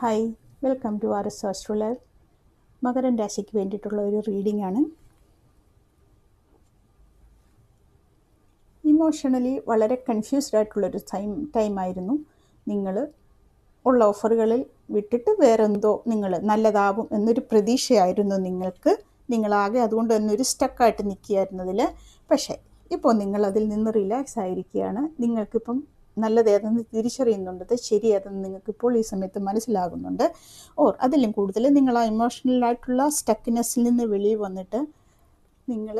Hi, welcome to R S ആസ്ട്രോലർ. മകരം രാശിക്ക് വേണ്ടിയിട്ടുള്ള ഒരു റീഡിംഗ് ആണ്. ഇമോഷണലി വളരെ കൺഫ്യൂസ്ഡ് ആയിട്ടുള്ളൊരു ടൈമായിരുന്നു. നിങ്ങൾ ഉള്ള ഓഫറുകളിൽ വിട്ടിട്ട് വേറെന്തോ നിങ്ങൾ നല്ലതാവും എന്നൊരു പ്രതീക്ഷയായിരുന്നു നിങ്ങൾക്ക്. നിങ്ങളാകെ അതുകൊണ്ട് തന്നെ ഒരു സ്റ്റക്കായിട്ട് നിൽക്കുകയായിരുന്നതിൽ. പക്ഷേ ഇപ്പോൾ നിങ്ങളതിൽ നിന്ന് റിലാക്സ് ആയിരിക്കുകയാണ്. നിങ്ങൾക്കിപ്പം നല്ലതേതെന്ന് തിരിച്ചറിയുന്നുണ്ട്, ശരിയേതെന്ന് നിങ്ങൾക്കിപ്പോൾ ഈ സമയത്ത് മനസ്സിലാകുന്നുണ്ട്. അതിലും കൂടുതൽ നിങ്ങൾ ആ ഇമോഷണലായിട്ടുള്ള സ്റ്റക്നെസ്സിൽ നിന്ന് വെളിയിൽ വന്നിട്ട് നിങ്ങൾ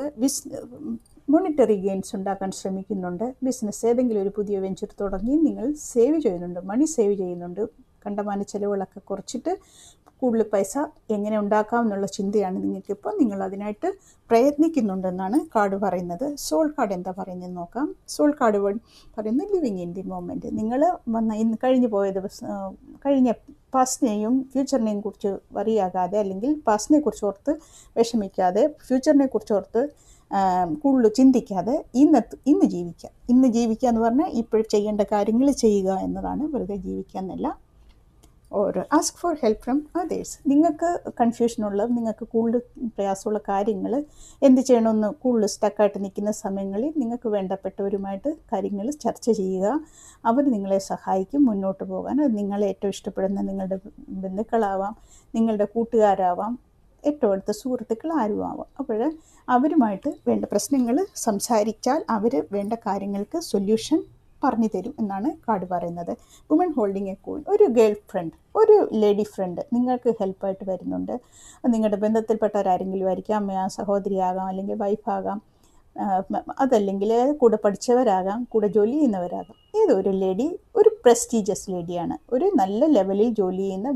മോണിറ്ററി ഗെയിൻസ് ഉണ്ടാക്കാൻ ശ്രമിക്കുന്നുണ്ട്. ബിസിനസ് ഏതെങ്കിലും ഒരു പുതിയ വെഞ്ചർ തുടങ്ങി നിങ്ങൾ സേവ് ചെയ്യുന്നുണ്ട്, മണി സേവ് ചെയ്യുന്നുണ്ട്. കണ്ടമാന ചിലവുകളൊക്കെ കുറച്ചിട്ട് കൂടുതൽ പൈസ എങ്ങനെ ഉണ്ടാക്കാം എന്നുള്ള ചിന്തയാണ് നിങ്ങൾക്കിപ്പോൾ. നിങ്ങൾ അതിനായിട്ട് പ്രയത്നിക്കുന്നുണ്ടെന്നാണ് കാർഡ് പറയുന്നത്. സോൾ കാർഡ് എന്താ പറയുന്നത് നോക്കാം. സോൾ കാർഡ് പറയുന്നത് ലിവിങ് ഇൻ ദി മൊമെൻറ്റ്. നിങ്ങൾ കഴിഞ്ഞു പോയ കഴിഞ്ഞ പാസ്റ്റിനെയും ഫ്യൂച്ചറിനെയും കുറിച്ച് വറിയാകാതെ, അല്ലെങ്കിൽ പാസ്റ്റിനെ കുറിച്ച് ഓർത്ത് വിഷമിക്കാതെ, ഫ്യൂച്ചറിനെ കുറിച്ച് ഓർത്ത് കൂടുതൽ ചിന്തിക്കാതെ ഇന്ന് ജീവിക്കുക എന്ന് പറഞ്ഞാൽ ഇപ്പോൾ ചെയ്യേണ്ട കാര്യങ്ങൾ ചെയ്യുക എന്നതാണ്. വെറുതെ ജീവിക്കുക എന്നല്ല. Ask for help from others. നിങ്ങൾക്ക് കൺഫ്യൂഷനുള്ള, നിങ്ങൾക്ക് കൂടുതൽ പ്രയാസമുള്ള കാര്യങ്ങൾ എന്ത് ചെയ്യണമെന്ന് കൂടുതൽ സ്റ്റക്കായിട്ട് നിൽക്കുന്ന സമയങ്ങളിൽ നിങ്ങൾക്ക് വേണ്ടപ്പെട്ടവരുമായിട്ട് കാര്യങ്ങൾ ചർച്ച ചെയ്യുക. അവർ നിങ്ങളെ സഹായിക്കും മുന്നോട്ട് പോകാൻ. അത് നിങ്ങളെ ഏറ്റവും ഇഷ്ടപ്പെടുന്ന നിങ്ങളുടെ ബന്ധുക്കളാവാം, നിങ്ങളുടെ കൂട്ടുകാരാവാം, ഏറ്റവും അടുത്ത സുഹൃത്തുക്കൾ ആരുമാവാം. അപ്പോൾ അവരുമായിട്ട് വേണ്ട പ്രശ്നങ്ങൾ സംസാരിച്ചാൽ അവർ വേണ്ട കാര്യങ്ങൾക്ക് സൊല്യൂഷൻ പറഞ്ഞു തരും എന്നാണ് കാർഡ് പറയുന്നത്. Woman holding A coin. ഒരു ഗേൾ ഫ്രണ്ട്, ഒരു ലേഡി ഫ്രണ്ട് നിങ്ങൾക്ക് ഹെൽപ്പായിട്ട് വരുന്നുണ്ട്. നിങ്ങളുടെ ബന്ധത്തിൽപ്പെട്ടവരാരെങ്കിലും ആയിരിക്കാം. അമ്മയാ, സഹോദരിയാകാം, അല്ലെങ്കിൽ വൈഫാകാം, അതല്ലെങ്കിൽ കൂടെ പഠിച്ചവരാകാം, കൂടെ ജോലി ചെയ്യുന്നവരാകാം. ഏതൊരു ലേഡി ഒരു പ്രസ്റ്റീജിയസ് ലേഡിയാണ്, ഒരു നല്ല ലെവലിൽ ജോലി ചെയ്യുന്ന,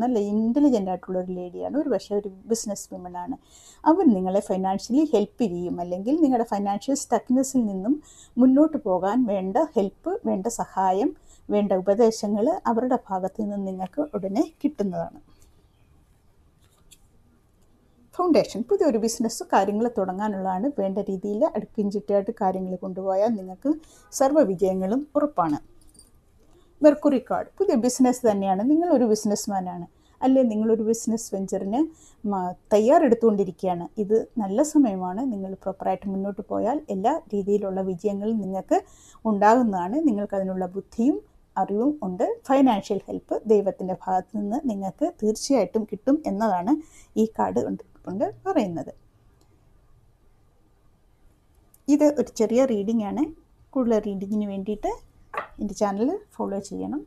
നല്ല ഇൻ്റലിജൻ്റ് ആയിട്ടുള്ളൊരു ലേഡിയാണ്. ഒരു പക്ഷേ ഒരു ബിസിനസ് വിമനാണ്. അവർ നിങ്ങളെ ഫൈനാൻഷ്യലി ഹെൽപ്പ് ചെയ്യും, അല്ലെങ്കിൽ നിങ്ങളുടെ ഫൈനാൻഷ്യൽ സ്റ്റക്നെസ്സിൽ നിന്നും മുന്നോട്ട് പോകാൻ വേണ്ട ഹെൽപ്പ്, വേണ്ട സഹായം, വേണ്ട ഉപദേശങ്ങൾ അവരുടെ ഭാഗത്തു നിന്ന് നിങ്ങൾക്ക് ഉടനെ കിട്ടുന്നതാണ്. ഫൗണ്ടേഷൻ. പുതിയൊരു ബിസിനസ് കാര്യങ്ങൾ തുടങ്ങാനുള്ളതാണ്. വേണ്ട രീതിയിൽ അടുക്കും ചിട്ടയായിട്ട് കാര്യങ്ങൾ കൊണ്ടുപോയാൽ നിങ്ങൾക്ക് സർവ്വ വിജയങ്ങളും ഉറപ്പാണ്. Mercury card. പുതിയ ബിസിനസ് തന്നെയാണ്. നിങ്ങളൊരു ബിസിനസ്മാനാണ്, അല്ലെ നിങ്ങളൊരു ബിസിനസ് വെഞ്ചറിന് തയ്യാറെടുത്തുകൊണ്ടിരിക്കുകയാണ്. ഇത് നല്ല സമയമാണ്. നിങ്ങൾ പ്രോപ്പറായിട്ട് മുന്നോട്ട് പോയാൽ എല്ലാ രീതിയിലുള്ള വിജയങ്ങളും നിങ്ങൾക്ക് ഉണ്ടാകുന്നതാണ്. നിങ്ങൾക്കതിനുള്ള ബുദ്ധിയും അറിവും ഉണ്ട്. ഫൈനാൻഷ്യൽ ഹെൽപ്പ് ദൈവത്തിൻ്റെ ഭാഗത്ത് നിന്ന് നിങ്ങൾക്ക് തീർച്ചയായിട്ടും കിട്ടും എന്നതാണ് ഈ കാർഡ് കൊണ്ട് പറയുന്നത്. ഇത് ഒരു ചെറിയ റീഡിംഗ് ആണ്. കൂടുതൽ റീഡിങ്ങിന് വേണ്ടിയിട്ട് എൻ്റെ ചാനൽ ഫോളോ ചെയ്യണം.